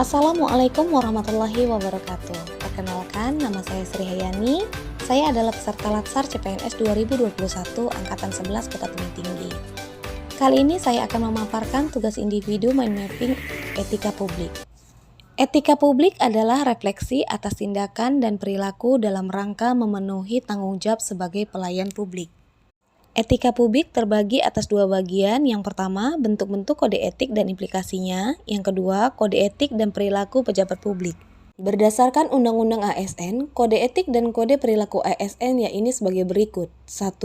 Assalamualaikum warahmatullahi wabarakatuh. Perkenalkan, nama saya Sri Hayani. Saya adalah peserta Latsar CPNS 2021 Angkatan 11 Kota Tebing Tinggi. Kali ini saya akan memaparkan tugas individu mind mapping etika publik. Etika publik adalah refleksi atas tindakan dan perilaku dalam rangka memenuhi tanggung jawab sebagai pelayan publik. Etika publik terbagi atas dua bagian. Yang pertama, bentuk-bentuk kode etik dan implikasinya. Yang kedua, kode etik dan perilaku pejabat publik. Berdasarkan Undang-Undang ASN, kode etik dan kode perilaku ASN yakni sebagai berikut. 1.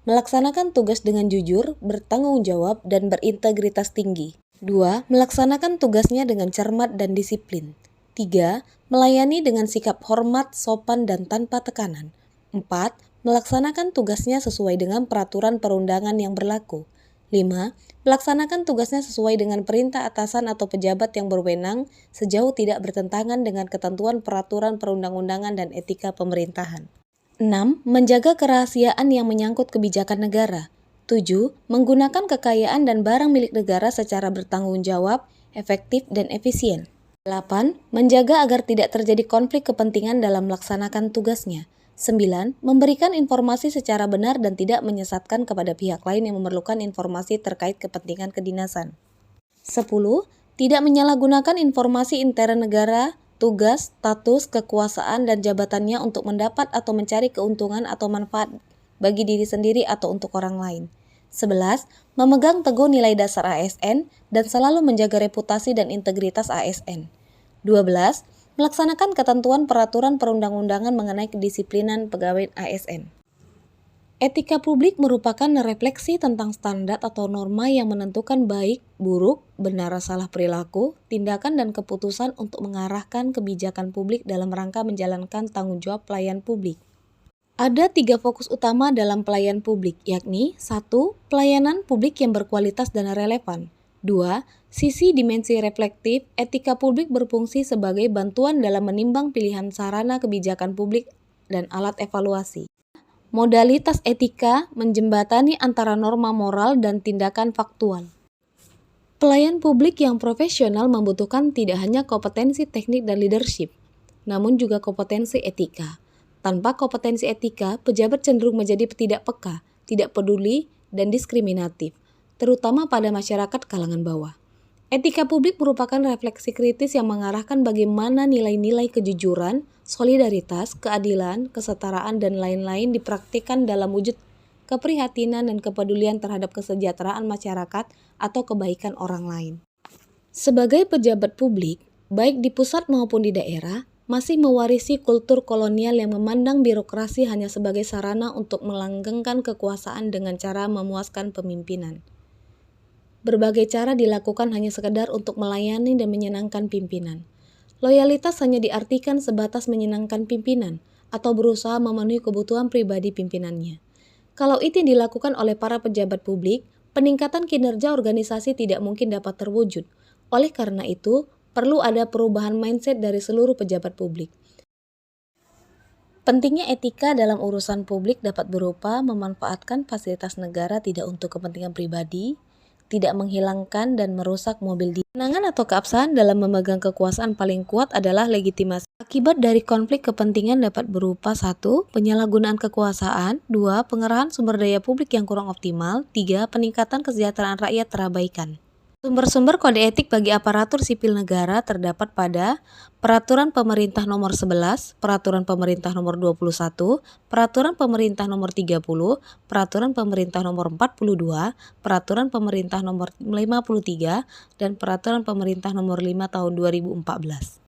Melaksanakan tugas dengan jujur, bertanggung jawab, dan berintegritas tinggi. 2. Melaksanakan tugasnya dengan cermat dan disiplin. 3. Melayani dengan sikap hormat, sopan, dan tanpa tekanan. 4. Melaksanakan tugasnya sesuai dengan peraturan perundangan yang berlaku. 5. Melaksanakan tugasnya sesuai dengan perintah atasan atau pejabat yang berwenang sejauh tidak bertentangan dengan ketentuan peraturan perundang-undangan dan etika pemerintahan. 6. Menjaga kerahasiaan yang menyangkut kebijakan negara. 7. Menggunakan kekayaan dan barang milik negara secara bertanggung jawab, efektif, dan efisien. 8. Menjaga agar tidak terjadi konflik kepentingan dalam melaksanakan tugasnya. 9. Memberikan informasi secara benar dan tidak menyesatkan kepada pihak lain yang memerlukan informasi terkait kepentingan kedinasan. 10. Tidak menyalahgunakan informasi intern negara, tugas, status, kekuasaan, dan jabatannya untuk mendapat atau mencari keuntungan atau manfaat bagi diri sendiri atau untuk orang lain. 11. Memegang teguh nilai dasar ASN dan selalu menjaga reputasi dan integritas ASN. 12. Melaksanakan ketentuan peraturan perundang-undangan mengenai kedisiplinan pegawai ASN. Etika publik merupakan refleksi tentang standar atau norma yang menentukan baik, buruk, benar salah perilaku, tindakan dan keputusan untuk mengarahkan kebijakan publik dalam rangka menjalankan tanggung jawab pelayan publik. Ada 3 fokus utama dalam pelayan publik, yakni 1. Pelayanan publik yang berkualitas dan relevan. 2. Sisi dimensi reflektif, etika publik berfungsi sebagai bantuan dalam menimbang pilihan sarana kebijakan publik dan alat evaluasi. Modalitas etika menjembatani antara norma moral dan tindakan faktual. Pelayan publik yang profesional membutuhkan tidak hanya kompetensi teknik dan leadership, namun juga kompetensi etika. Tanpa kompetensi etika, pejabat cenderung menjadi tidak peka, tidak peduli, dan diskriminatif, terutama pada masyarakat kalangan bawah. Etika publik merupakan refleksi kritis yang mengarahkan bagaimana nilai-nilai kejujuran, solidaritas, keadilan, kesetaraan, dan lain-lain dipraktikkan dalam wujud keprihatinan dan kepedulian terhadap kesejahteraan masyarakat atau kebaikan orang lain. Sebagai pejabat publik, baik di pusat maupun di daerah, masih mewarisi kultur kolonial yang memandang birokrasi hanya sebagai sarana untuk melanggengkan kekuasaan dengan cara memuaskan pemimpinan. Berbagai cara dilakukan hanya sekedar untuk melayani dan menyenangkan pimpinan. Loyalitas hanya diartikan sebatas menyenangkan pimpinan atau berusaha memenuhi kebutuhan pribadi pimpinannya. Kalau itu dilakukan oleh para pejabat publik, peningkatan kinerja organisasi tidak mungkin dapat terwujud. Oleh karena itu, perlu ada perubahan mindset dari seluruh pejabat publik. Pentingnya etika dalam urusan publik dapat berupa memanfaatkan fasilitas negara tidak untuk kepentingan pribadi, tidak menghilangkan dan merusak mobil di kemenangan atau keabsahan dalam memegang kekuasaan paling kuat adalah legitimasi. Akibat dari konflik kepentingan dapat berupa 1. Penyalahgunaan kekuasaan, 2. Pengerahan sumber daya publik yang kurang optimal, 3. Peningkatan kesejahteraan rakyat terabaikan. Sumber-sumber kode etik bagi aparatur sipil negara terdapat pada Peraturan Pemerintah Nomor 11, Peraturan Pemerintah Nomor 21, Peraturan Pemerintah Nomor 30, Peraturan Pemerintah Nomor 42, Peraturan Pemerintah Nomor 53, dan Peraturan Pemerintah Nomor 5 Tahun 2014.